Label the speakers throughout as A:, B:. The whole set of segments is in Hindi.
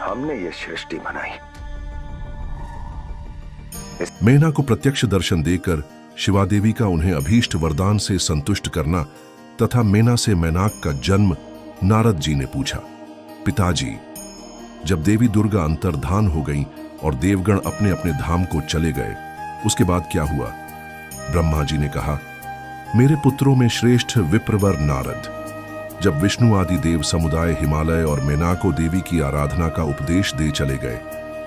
A: हमने ये सृष्टि बनाई।
B: मेना को प्रत्यक्ष दर्शन देकर शिवा देवी का उन्हें अभीष्ट वरदान से संतुष्ट करना तथा मेना से मैनाक का जन्म नारद जी ने पूछा। पिताजी, जब देवी दुर्गा अंतर्धान हो गईं और देवगण अपने अपने धाम को चले गए, उसके बाद क्या हुआ? ब्रह्मा जी ने कहा, मेरे पुत्रों में श्रेष्ठ विप्रवर नारद, जब विष्णु आदि देव समुदाय हिमालय और मेनाको देवी की आराधना का उपदेश दे चले गए,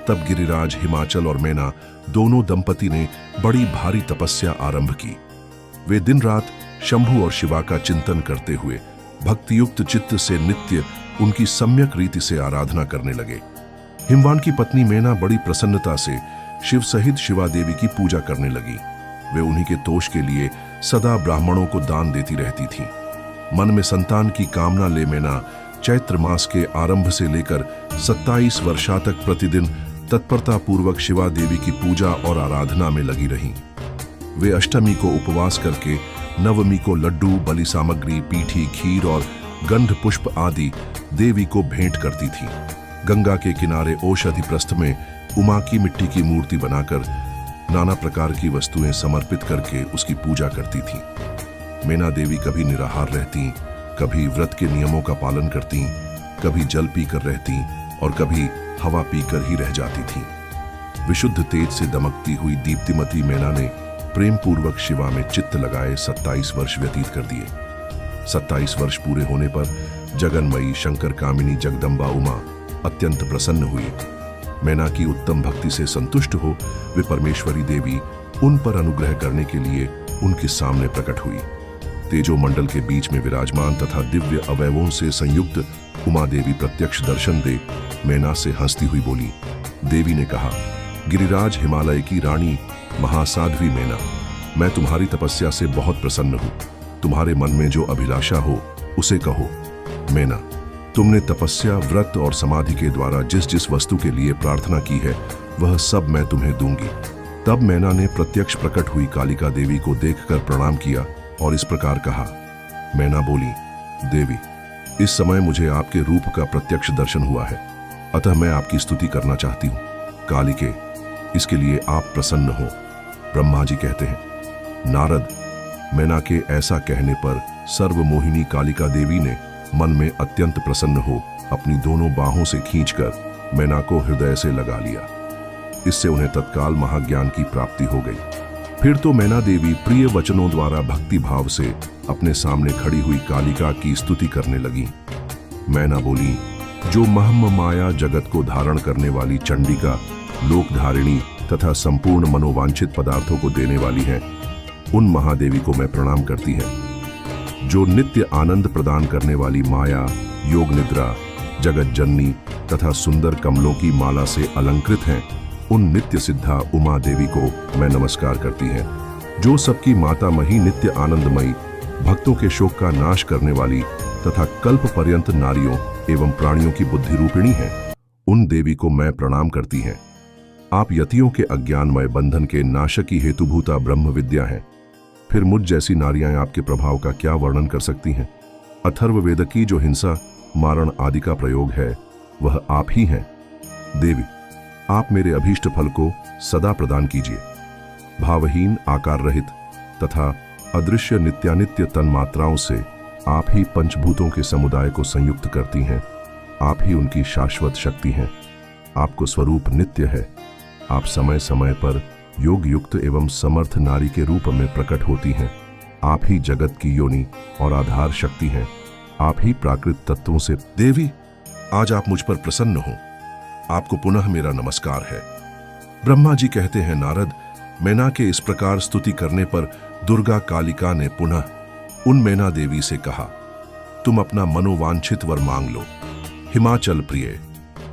B: तब गिरिराज, हिमाचल और मेना दोनों दंपति ने बड़ी भारी तपस्या आरंभ की। वे दिन रात शंभु और शिवा का चिंतन करते हुए भक्तियुक्त चित्त से नित्य उनकी सम्यक रीति से आराधना करने लगे। हिमवान की पत्नी मेना बड़ी प्रसन्नता से शिव सहित शिवा देवी की पूजा करने लगी। वे उन्हीं के तोष के लिए सदा ब्राह्मणों को दान देती रहती थीं। मन में संतान की कामना ले मेना चैत्र मास के आरंभ से लेकर 27 वर्षा तक प्रतिदिन तत्परता पूर्वक शिवा देवी की पूजा और आराधना में लगी रहीं। वे अष्टमी को उपवास करके, नवमी को लड्डू, बलि सामग्री, पीठी, खीर और गंध पुष्प आदि देवी को भेंट करती थीं। गंगा के किनारे औषधि प्रस्थ में उमा की मिट्टी की मूर्ति बनाकर नाना प्रकार की वस्तुएं समर्पित करके उसकी पूजा करती थीं। मेना देवी कभी निराहार रहती, कभी व्रत के नियमों का पालन करती, कभी जल पीकर रहती और कभी हवा पीकर ही रह जाती थीं। विशुद्ध तेज से दमकती हुई दीप्तिमती मेना ने प्रेम पूर्वक शिवा में चित्त लगाए 27 वर्ष व्यतीत कर दिए। 27 वर्ष पूरे होने पर जगन्मयी शंकर कामिनी जगदम्बा उमा अत्यंत प्रसन्न हुई। मेना की उत्तम भक्ति से संतुष्ट हो वे परमेश्वरी देवी उन पर अनुग्रह करने के लिए उनके सामने प्रकट हुई। तेजो मंडल के बीच में विराजमान तथा दिव्य अवयवों से संयुक्त उमा देवी प्रत्यक्ष दर्शन दे मेना से हंसती हुई बोली। देवी ने कहा, गिरिराज, हिमालय की रानी, महासाध्वी मेना, मैं तुम्हारी तपस्या से बहुत प्रसन्न हूँ। तुम्हारे मन में जो अभिलाषा हो उसे कहो। मेना, तुमने तपस्या, व्रत और समाधि के द्वारा जिस जिस वस्तु के लिए प्रार्थना की है वह सब मैं तुम्हें दूंगी। तब मेना ने प्रत्यक्ष प्रकट हुई कालिका देवी को देखकर प्रणाम किया और इस प्रकार कहा। मेना बोली, देवी, इस समय मुझे आपके रूप का प्रत्यक्ष दर्शन हुआ है, अतः मैं आपकी स्तुति करना चाहती हूँ। कालिके, इसके लिए आप प्रसन्न हो। ब्रह्मा जी कहते हैं, नारद, मेना के ऐसा कहने पर सर्वमोहिनी कालिका देवी ने मन में अत्यंत प्रसन्न हो अपनी दोनों बाहों से खींचकर मेना को हृदय से लगा लिया। इससे उन्हें तत्काल महाज्ञान की प्राप्ति हो गई। फिर तो मेना देवी प्रिय वचनों द्वारा भक्ति भाव से अपने सामने खड़ी हुई कालिका की स्तुति करने लगी। मेना बोली, जो महम माया जगत को धारण करने वाली चंडिका, लोकधारिणी तथा संपूर्ण मनोवांछित पदार्थों को देने वाली है, उन महादेवी को मैं प्रणाम करती है। जो नित्य आनंद प्रदान करने वाली माया, योग निद्रा, जगत जननी तथा सुंदर कमलों की माला से अलंकृत हैं, उन नित्य सिद्धा उमा देवी को मैं नमस्कार करती है। जो सबकी माता मही, नित्य आनंदमयी, भक्तों के शोक का नाश करने वाली तथा कल्प पर्यंत नारियों एवं प्राणियों की बुद्धि रूपिणी है, उन देवी को मैं प्रणाम करती हैं। आप यतियों के अज्ञानमय बंधन के नाशकी हेतुभूता ब्रह्म विद्या हैं। फिर मुझ जैसी नारियां आपके प्रभाव का क्या वर्णन कर सकती हैं? अथर्ववेद की जो हिंसा, मारण आदि का प्रयोग है, वह आप ही हैं। देवी, आप मेरे अभीष्ट फल को सदा प्रदान कीजिए। भावहीन, आकार रहित तथा अदृश्य नित्यानित्य तन्मात्राओं से आप ही पंचभूतों के समुदाय को संयुक्त करती हैं। आप ही उनकी शाश्वत शक्ति हैं। आपको स्वरूप नित्य है। आप समय समय पर योग युक्त एवं समर्थ नारी के रूप में प्रकट होती हैं। आप ही जगत की योनि और आधार शक्ति हैं। आप ही प्राकृत तत्वों से। देवी, आज आप मुझ पर प्रसन्न हो। आपको पुनः मेरा नमस्कार है। ब्रह्मा जी कहते हैं, नारद, मेना के इस प्रकार स्तुति करने पर दुर्गा कालिका ने पुनः उन मेना देवी से कहा, तुम अपना मनोवांछित वर मांग लो। हिमाचल प्रिय,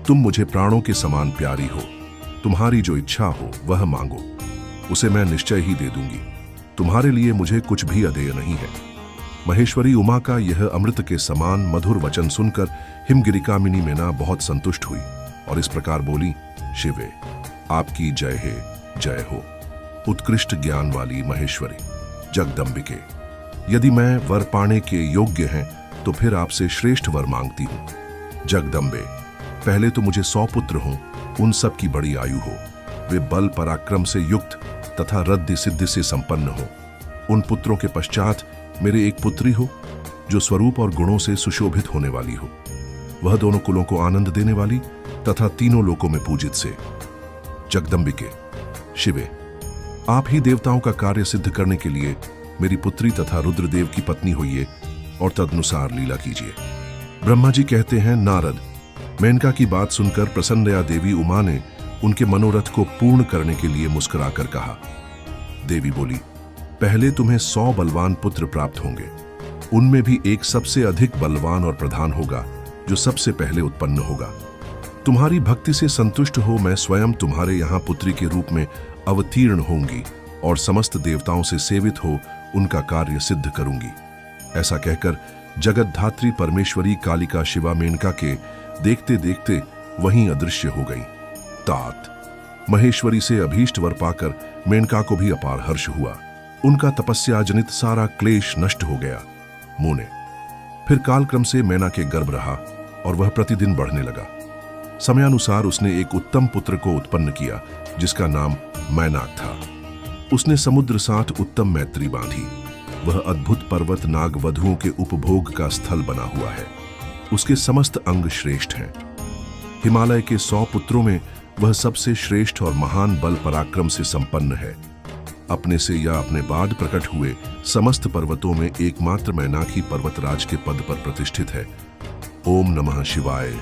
B: तुम मुझे प्राणों के समान प्यारी हो। तुम्हारी जो इच्छा हो वह मांगो, उसे मैं निश्चय ही दे दूंगी। तुम्हारे लिए मुझे कुछ भी अदेय नहीं है। महेश्वरी उमा का यह अमृत के समान मधुर वचन सुनकर हिमगिरिका मिनी मेना बहुत संतुष्ट हुई और इस प्रकार बोली, शिवे, आपकी जय है, जय हो। उत्कृष्ट ज्ञान वाली महेश्वरी, जगदम्बिके, यदि मैं वर पाने के योग्य हैं तो फिर आपसे श्रेष्ठ वर मांगती हूँ। जगदम्बे, पहले तो मुझे 100 पुत्र हों, उन सब की बड़ी आयु हो, वे बल पराक्रम से युक्त तथा रद्द सिद्धि से संपन्न हो। उन पुत्रों के पश्चात मेरे एक पुत्री हो जो स्वरूप और गुणों से सुशोभित होने वाली हो, वह दोनों कुलों को आनंद देने वाली तथा तीनों लोकों में पूजित से। जगदम्बिके, शिवे, आप ही देवताओं का कार्य सिद्ध करने के लिए मेरी पुत्री तथा रुद्रदेव की पत्नी होइए और तदनुसार लीला कीजिए। ब्रह्मा जी कहते हैं, नारद, मेनका की बात सुनकर प्रसन्नया देवी उमा ने उनके मनोरथ को पूर्ण करने के लिए मुस्कुराकर कहा। देवी बोली, पहले तुम्हें 100 बलवान पुत्र प्राप्त होंगे, उनमें भी एक सबसे अधिक बलवान और प्रधान होगा जो सबसे पहले उत्पन्न होगा। तुम्हारी भक्ति से संतुष्ट हो मैं स्वयं तुम्हारे यहाँ पुत्री के रूप में अवतीर्ण होंगी और समस्त देवताओं से सेवित हो उनका कार्य सिद्ध करूंगी। ऐसा कहकर जगत धात्री परमेश्वरी कालिका शिवा मेनका के देखते देखते वहीं अदृश्य हो गई। तात महेश्वरी से अभीष्ट वर पाकर मेनका को भी अपार हर्ष हुआ। उनका तपस्या जनित सारा क्लेश नष्ट हो गया। मोने, फिर कालक्रम से मैना के गर्भ रहा और वह प्रतिदिन बढ़ने लगा। समयानुसार उसने एक उत्तम पुत्र को उत्पन्न किया जिसका नाम मैनाक था। उसने समुद्र साथ उत्तम मैत्री बांधी। वह अद्भुत पर्वत नाग वधुओं के उपभोग का स्थल बना हुआ है। उसके समस्त अंग श्रेष्ठ हैं। हिमालय के 100 पुत्रों में वह सबसे श्रेष्ठ और महान बल पराक्रम से संपन्न है। अपने से या अपने बाद प्रकट हुए समस्त पर्वतों में एकमात्र मैनाक ही पर्वतराज के पद पर प्रतिष्ठित है। ओम नमः शिवाय।